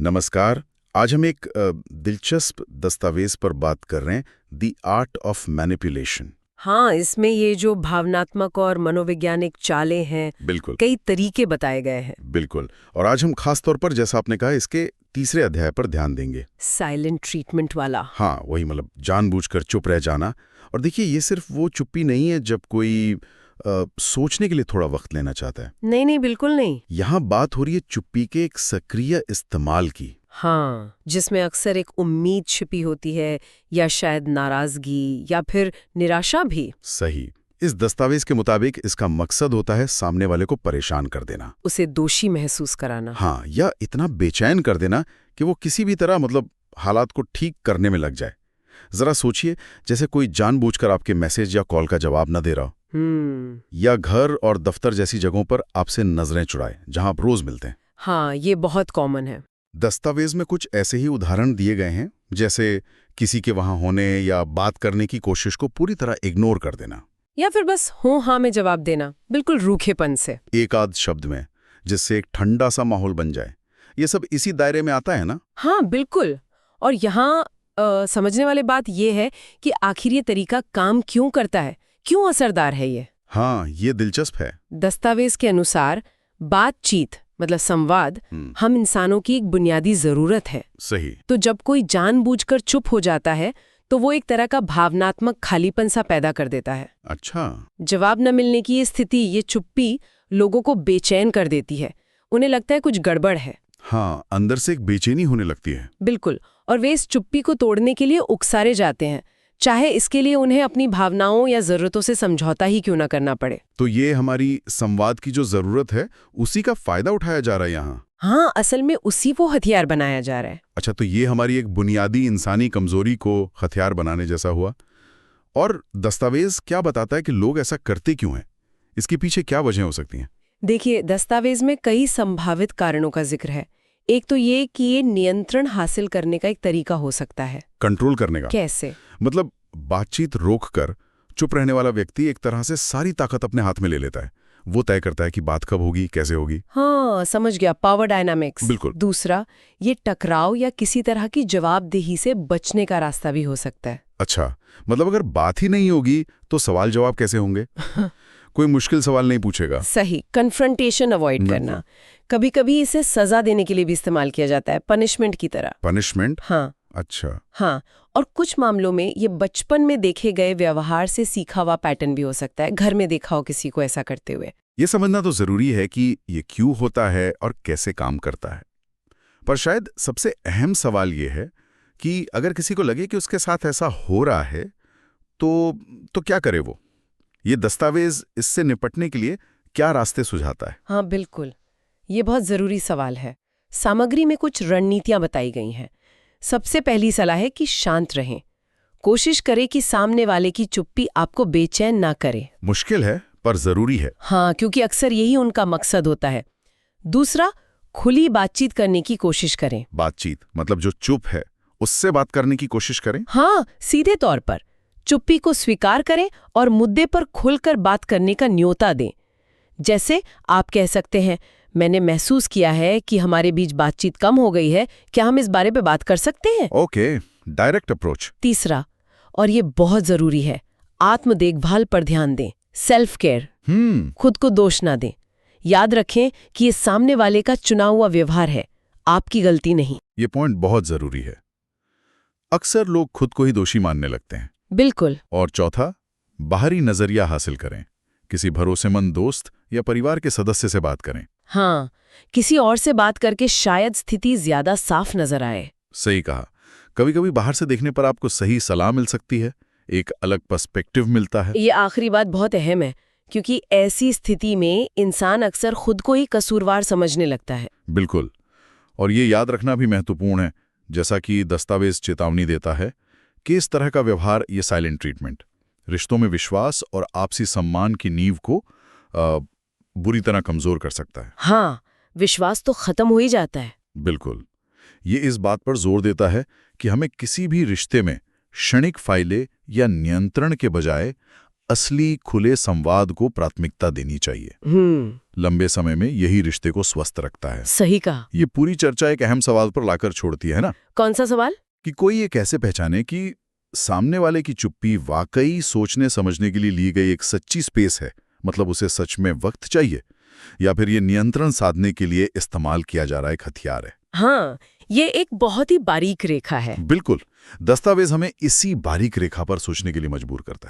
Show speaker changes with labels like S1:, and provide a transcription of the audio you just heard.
S1: नमस्कार। आज हम एक दिलचस्प दस्तावेज पर बात कर रहे हैं, द आर्ट ऑफ मैनिपुलेशन।
S2: हाँ, इसमें ये जो भावनात्मक और मनोवैज्ञानिक चालें हैं,
S1: बिल्कुल
S2: कई तरीके बताए गए हैं।
S1: बिल्कुल। और आज हम खास तौर पर, जैसा आपने कहा, इसके तीसरे अध्याय पर ध्यान देंगे।
S2: साइलेंट ट्रीटमेंट वाला।
S1: हाँ, वही, मतलब जानबूझकर चुप रह जाना। और देखिए, ये सिर्फ वो चुप्पी नहीं है जब कोई सोचने के लिए थोड़ा वक्त लेना चाहता है।
S2: नहीं नहीं, बिल्कुल नहीं।
S1: यहाँ बात हो रही है चुप्पी के एक सक्रिय इस्तेमाल की।
S2: हाँ, जिसमें अक्सर एक उम्मीद छिपी होती है, या शायद नाराजगी, या फिर निराशा भी।
S1: सही। इस दस्तावेज के मुताबिक इसका मकसद होता है सामने वाले को परेशान कर देना,
S2: उसे दोषी महसूस कराना।
S1: हाँ, या इतना बेचैन कर देना कि वो किसी भी तरह, मतलब हालात को ठीक करने में लग जाए। जरा सोचिए, जैसे कोई जानबूझकर आपके मैसेज या कॉल का जवाब न दे रहा हो, या घर और दफ्तर जैसी जगहों पर आपसे नजरें चुराए जहां आप रोज मिलते हैं।
S2: हाँ, ये बहुत कॉमन है।
S1: दस्तावेज में कुछ ऐसे ही उदाहरण दिए गए हैं, जैसे किसी के वहां होने या बात करने की कोशिश को पूरी तरह इग्नोर कर देना,
S2: या फिर बस हो हाँ में जवाब देना, बिल्कुल रूखेपन से।
S1: एक आध शब्द में, जिससे एक ठंडा सा माहौल बन जाए। ये सब इसी दायरे में आता है ना?
S2: हाँ, बिल्कुल। और यहाँ समझने वाली बात ये है कि आखिर ये तरीका काम क्यों करता है, क्यों असरदार है ये।
S1: हाँ, ये दिलचस्प है।
S2: दस्तावेज के अनुसार बातचीत मतलब संवाद हम इंसानों की एक बुनियादी जरूरत है।
S1: सही।
S2: तो जब कोई जानबूझकर चुप हो जाता है तो वो एक तरह का भावनात्मक खालीपन सा पैदा कर देता है।
S1: अच्छा।
S2: जवाब न मिलने की ये स्थिति, ये चुप्पी लोगों को बेचैन कर देती है। उन्हें लगता है कुछ गड़बड़ है।
S1: हाँ, अंदर से एक बेचैनी होने लगती है।
S2: बिल्कुल। और वे इस चुप्पी को तोड़ने के लिए उकसारे जाते हैं, चाहे इसके लिए उन्हें अपनी भावनाओं या जरूरतों से समझौता ही क्यों ना करना पड़े।
S1: तो ये हमारी संवाद की जो जरूरत है, उसी का फायदा उठाया जा रहा है यहाँ।
S2: हाँ, असल में उसी वो हथियार बनाया जा रहा है।
S1: अच्छा, तो ये हमारी एक बुनियादी इंसानी कमजोरी को हथियार बनाने जैसा हुआ। और दस्तावेज क्या बताता है कि लोग ऐसा करते क्यों हैं? इसके पीछे क्या वजह हो सकती हैं?
S2: देखिए, दस्तावेज में कई संभावित कारणों का जिक्र है। एक तो ये कि ये नियंत्रण हासिल करने का एक तरीका हो सकता है।
S1: कंट्रोल करने का?
S2: कैसे?
S1: मतलब बातचीत रोककर चुप रहने वाला व्यक्ति एक तरह से सारी ताकत अपने हाथ में ले लेता है। वो तय करता है कि बात कब होगी, कैसे होगी।
S2: हाँ, समझ गया, पावर डायनामिक्स।
S1: बिल्कुल।
S2: दूसरा, ये टकराव या किसी तरह की जवाबदेही से बचने का रास्ता भी हो सकता है।
S1: अच्छा, मतलब अगर बात ही नहीं होगी तो सवाल जवाब कैसे होंगे? कोई मुश्किल सवाल नहीं पूछेगा।
S2: सही, कन्फ्रंटेशन अवॉइड करना। कभी कभी इसे सजा देने के लिए भी इस्तेमाल किया जाता है, पनिशमेंट की तरह।
S1: पनिशमेंट?
S2: हाँ।
S1: अच्छा।
S2: हाँ, और कुछ मामलों में ये बचपन में देखे गए व्यवहार से सीखा हुआ पैटर्न भी हो सकता है। घर में देखा हो किसी को ऐसा करते हुए।
S1: ये समझना तो जरूरी है कि ये क्यों होता है और कैसे काम करता है। पर शायद सबसे अहम सवाल ये है कि अगर किसी को लगे कि उसके साथ ऐसा हो रहा है, तो क्या करे वो? ये दस्तावेज इससे निपटने के लिए क्या रास्ते सुझाता है?
S2: हाँ, बिल्कुल, ये बहुत जरूरी सवाल है। सामग्री में कुछ रणनीतियां बताई गई हैं। सबसे पहली सलाह है कि शांत रहें। कोशिश करें कि सामने वाले की चुप्पी आपको बेचैन ना करे।
S1: मुश्किल है पर जरूरी है।
S2: हाँ, क्योंकि अक्सर यही उनका मकसद होता है। दूसरा, खुली बातचीत करने की कोशिश करें।
S1: बातचीत मतलब जो चुप है उससे बात करने की कोशिश करें?
S2: हाँ, सीधे तौर पर चुप्पी को स्वीकार करें और मुद्दे पर खुलकर बात करने का न्योता दें। जैसे आप कह सकते हैं, मैंने महसूस किया है कि हमारे बीच बातचीत कम हो गई है, क्या हम इस बारे में बात कर सकते हैं?
S1: Okay, direct approach.
S2: तीसरा, और ये बहुत जरूरी है, आत्म देखभाल पर ध्यान दें। Self care. खुद को दोष ना दें। याद रखें कि ये सामने वाले का चुना हुआ व्यवहार है, आपकी गलती नहीं।
S1: ये पॉइंट बहुत जरूरी है। अक्सर लोग खुद को ही दोषी मानने लगते हैं।
S2: बिल्कुल।
S1: और चौथा, बाहरी नजरिया हासिल करें। किसी भरोसेमंद दोस्त या परिवार के सदस्य से बात करें।
S2: हाँ, किसी और से बात करके शायद स्थिति ज्यादा साफ नजर आए।
S1: सही कहा। कभी कभी बाहर से देखने पर आपको सही सलाह मिल सकती है, एक अलग पर्सपेक्टिव मिलता है।
S2: ये आखिरी बात बहुत अहम है, क्योंकि ऐसी स्थिति में इंसान अक्सर खुद को ही कसूरवार समझने लगता है।
S1: बिल्कुल। और ये याद रखना भी महत्वपूर्ण है, जैसा कि दस्तावेज चेतावनी देता है, कि इस तरह का व्यवहार, ये साइलेंट ट्रीटमेंट, रिश्तों में विश्वास और आपसी सम्मान की नींव को बुरी तरह कमजोर कर सकता है।
S2: हाँ, विश्वास तो खत्म हो ही जाता है।
S1: बिल्कुल। ये इस बात पर जोर देता है कि हमें किसी भी रिश्ते में क्षणिक फायदे या नियंत्रण के बजाय असली खुले संवाद को प्राथमिकता देनी चाहिए। लंबे समय में यही रिश्ते को स्वस्थ रखता है।
S2: सही कहा।
S1: ये पूरी चर्चा एक अहम सवाल पर लाकर छोड़ती है ना।
S2: कौन सा सवाल?
S1: कि कोई ये कैसे पहचाने कि सामने वाले की चुप्पी वाकई सोचने समझने के लिए ली गई एक सच्ची स्पेस है, मतलब उसे सच में वक्त चाहिए, या फिर ये नियंत्रण साधने के लिए इस्तेमाल किया जा रहा एक हथियार है।
S2: हाँ, ये एक बहुत ही बारीक रेखा है।
S1: बिल्कुल। दस्तावेज हमें इसी बारीक रेखा पर सोचने के लिए मजबूर करता है।